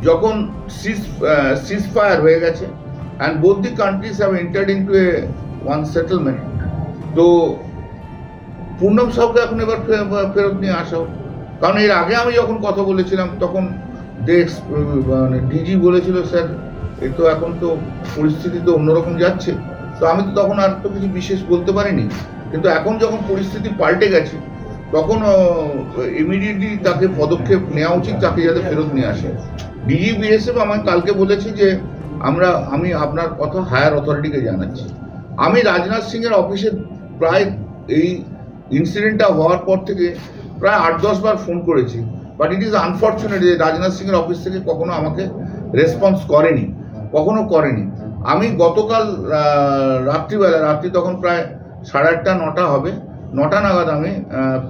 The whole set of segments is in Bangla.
যখন সিজ ফায়ার হয়ে গেছে and both the country's have entered into a one settlement, তো পূর্ণম সাউকে এখন এবার ফেরত নিয়ে আসা হোক। কারণ এর আগে আমি যখন কথা বলেছিলাম তখন মানে ডিজি বলেছিল, স্যার এ তো এখন তো পরিস্থিতি তো অন্যরকম যাচ্ছে, তো আমি তো তখন আর তো কিছু বিশেষ বলতে পারিনি। কিন্তু এখন যখন পরিস্থিতি পাল্টে গেছে তখন ইমিডিয়েটলি তাকে পদক্ষেপ নেওয়া উচিত, তাকে যাতে ফেরত নিয়ে আসে। ডিজি বিএসএফ আমাকে কালকে বলেছে যে আমি আপনার কথা হায়ার অথরিটিকে জানাচ্ছি। আমি রাজনাথ সিংয়ের অফিসে প্রায় এই ইনসিডেন্টটা হওয়ার পর থেকে প্রায় 8-10 বার ফোন করেছি, বাট ইট ইজ আনফর্চুনেট যে রাজনাথ সিংয়ের অফিস থেকে কখনো আমাকে রেসপন্স করেনি। আমি গতকাল রাত্রি তখন প্রায় 8:30-9টা হবে, 9টা নাগাদ আমি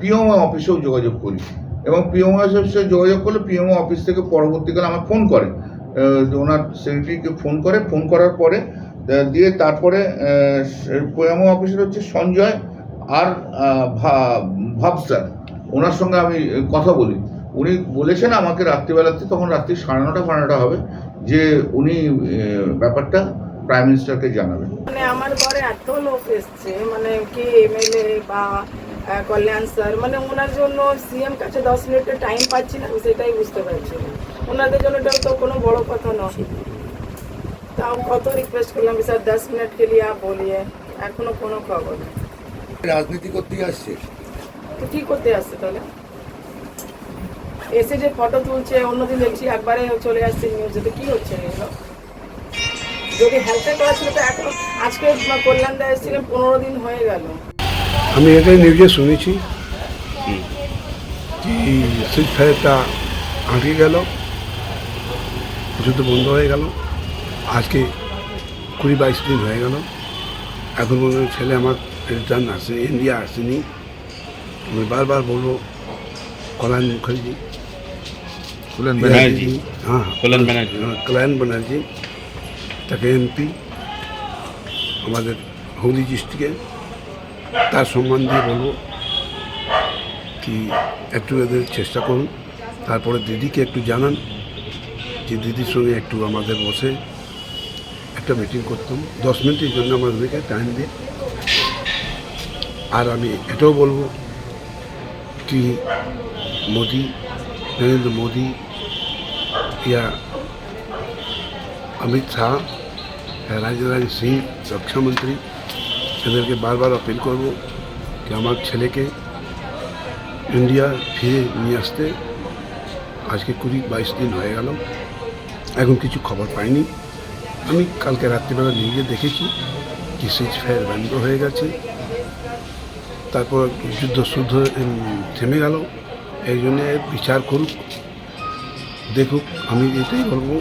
পিএমও অফিসেও যোগাযোগ করি, এবং পিএমও অফিসে যোগাযোগ করলে পিএমও অফিস থেকে পরবর্তীকালে আমার ফোন করে, ওনার সেক্রেটারিকে ফোন করার পরে দিয়ে তারপরে পিএমও অফিসের হচ্ছে সঞ্জয় আর ভাবসার, ওনার সঙ্গে আমি কথা বলি। উনি বলেছেন আমাকে রাত্রিবেলাতে, তখন রাত্রি 9:30 হবে, যে উনি ব্যাপারটা প্রাইম মিনিস্টারকে জানাবেন। মানে আমার ঘরে এত লোক এসছে, মানে কি এমএলএ বা কল্যাণ স্যার, মানে ওনার জন্য সিএম কাছে 10 মিনিটের টাইম পাচ্ছি না, সেটাই বুঝতে পারছি না। ওনাদের জন্য এটাও তো কোনো বড় কথা নয়। তাও কত রিকোয়েস্ট করলাম স্যার 10 মিনিট के लिए आप बोलिए, এখনো কোনো খবর নেই। রাজনীতি করতে আসছে, তো কি করতে আসছে তাহলে? এসে যে ফটো তুলছে, অন্যদিন দেখছি একবারে চলে আসছে নিউজে, তো কি হচ্ছে এগুলো? যদি হেল্পে করা ছিল তো এখন, আজকে কল্যাণ দা এসেছিলেন, 15 দিন হয়ে গেল। আমি এটা নিউজে শুনেছি যে সিজ ফায়ারটা আটকে গেল, যুদ্ধ বন্ধ হয়ে গেল। আজকে 20-22 দিন হয়ে গেল, এখন পর্যন্ত ছেলে আমার রিটার্ন আসে, ইন্ডিয়া আসেনি। আমি বারবার বলবো কল্যাণ মুখার্জি, হ্যাঁ কল্যাণ ব্যানার্জি, তাকে এমপি আমাদের হুগলি ডিস্ট্রিক্টে, তার সম্মান দিয়ে বলবো কি একটু এদের চেষ্টা করুন। তারপরে দিদিকে একটু জানান যে দিদির সঙ্গে একটু আমাদের বসে একটা মিটিং করতাম 10 মিনিটের জন্য আমাদেরকে টাইম দিয়ে। আর আমি এটাও বলবো কি নরেন্দ্র মোদি या अमित शाह, राजनाथ सिंह रक्षा मंत्री, এদেরকে বারবার আপিল করব কি আমার ছেলেকে ইন্ডিয়া ফিরে নিয়ে আসতে। আজকে 20-22 দিন হয়ে গেল, এখন কিছু খবর পাইনি। আমি কালকে রাত্রিবেলা নিউজে দেখেছি কি সিজ ফায়ার বন্ধ হয়ে গেছে, তারপর যুদ্ধ থেমে গেল। এই জন্যে বিচার করুক, দেখুক, আমি এটাই বলবো।